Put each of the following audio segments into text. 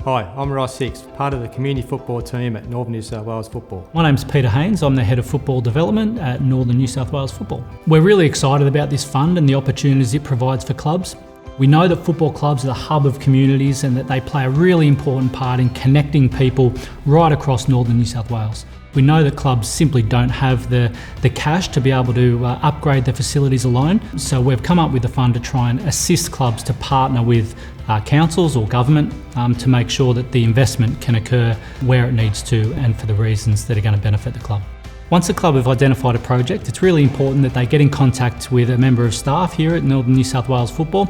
Hi, I'm Ross Hicks, part of the community football team at Northern New South Wales Football. My name's Peter Haynes, I'm the Head of Football Development at Northern New South Wales Football. We're really excited about this fund and the opportunities it provides for clubs. We know that football clubs are the hub of communities and that they play a really important part in connecting people right across Northern New South Wales. We know that clubs simply don't have the cash to be able to upgrade their facilities alone, so we've come up with a fund to try and assist clubs to partner with councils or government to make sure that the investment can occur where it needs to and for the reasons that are going to benefit the club. Once the club have identified a project, it's really important that they get in contact with a member of staff here at Northern New South Wales Football.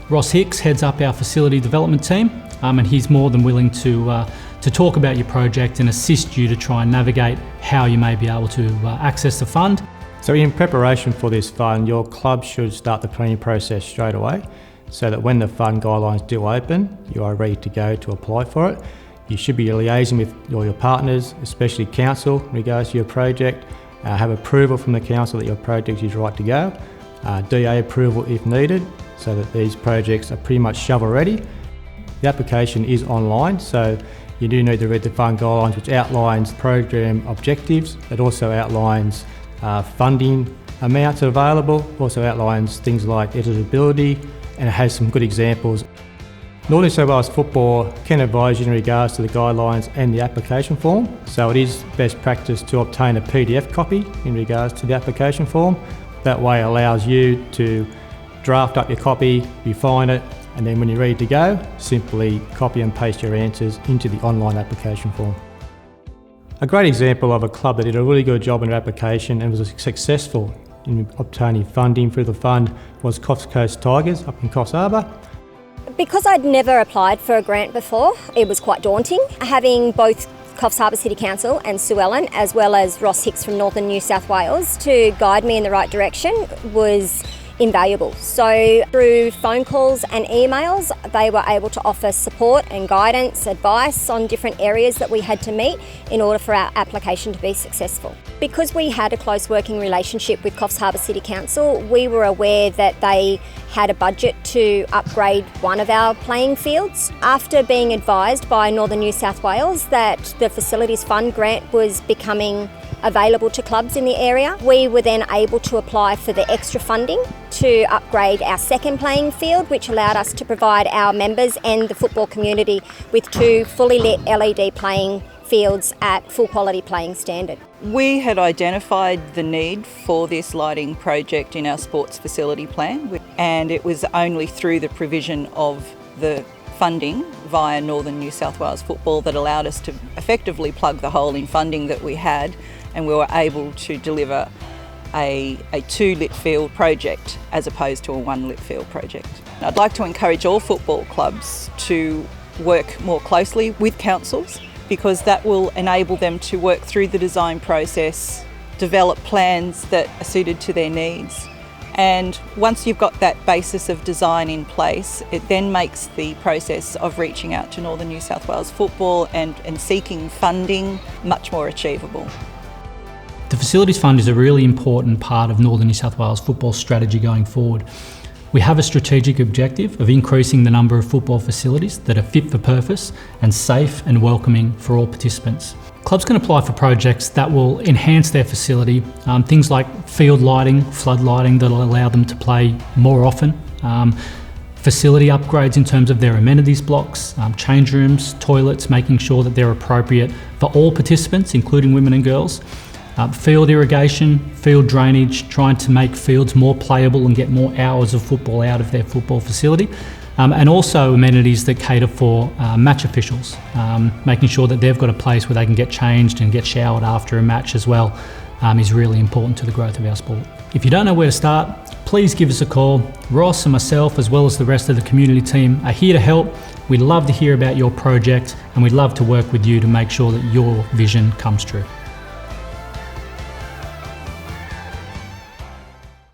Ross Hicks heads up our facility development team and he's more than willing to talk about your project and assist you to try and navigate how you may be able to access the fund. So in preparation for this fund, your club should start the planning process straight away so that when the fund guidelines do open, you are ready to go to apply for it. You should be liaising with all your partners, especially council, in regards to your project. Have approval from the council that your project is right to go. DA approval if needed, so that these projects are pretty much shovel ready. The application is online, so you do need to read the fund guidelines, which outlines program objectives. It also outlines funding amounts available, also outlines things like eligibility, and it has some good examples. Northern New South Wales Football can advise you in regards to the guidelines and the application form, so it is best practice to obtain a PDF copy in regards to the application form. That way it allows you to draft up your copy, refine it, and then when you're ready to go, simply copy and paste your answers into the online application form. A great example of a club that did a really good job in their application and was successful in obtaining funding through the fund was Coffs Coast Tigers up in Coffs Harbour. Because I'd never applied for a grant before, it was quite daunting. Having both Coffs Harbour City Council and Sue Ellen, as well as Ross Hicks from Northern New South Wales, to guide me in the right direction was invaluable. So through phone calls and emails, they were able to offer support and guidance, advice on different areas that we had to meet in order for our application to be successful. Because we had a close working relationship with Coffs Harbour City Council, we were aware that they had a budget to upgrade one of our playing fields. After being advised by Northern New South Wales that the Facilities Fund grant was becoming available to clubs in the area, we were then able to apply for the extra funding to upgrade our second playing field, which allowed us to provide our members and the football community with 2 fully lit LED playing fields at full quality playing standard. We had identified the need for this lighting project in our sports facility plan, and it was only through the provision of the funding via Northern New South Wales Football that allowed us to effectively plug the hole in funding that we had, and we were able to deliver a 2 lit field project as opposed to a 1 lit field project. I'd like to encourage all football clubs to work more closely with councils, because that will enable them to work through the design process, develop plans that are suited to their needs. And once you've got that basis of design in place, it then makes the process of reaching out to Northern New South Wales Football and seeking funding much more achievable. The Facilities Fund is a really important part of Northern New South Wales Football's strategy going forward. We have a strategic objective of increasing the number of football facilities that are fit for purpose and safe and welcoming for all participants. Clubs can apply for projects that will enhance their facility, things like field lighting, flood lighting that will allow them to play more often, facility upgrades in terms of their amenities blocks, change rooms, toilets, making sure that they're appropriate for all participants, including women and girls. Field irrigation, field drainage, trying to make fields more playable and get more hours of football out of their football facility. And also amenities that cater for match officials, making sure that they've got a place where they can get changed and get showered after a match as well is really important to the growth of our sport. If you don't know where to start, please give us a call. Ross and myself, as well as the rest of the community team, are here to help. We'd love to hear about your project and we'd love to work with you to make sure that your vision comes true.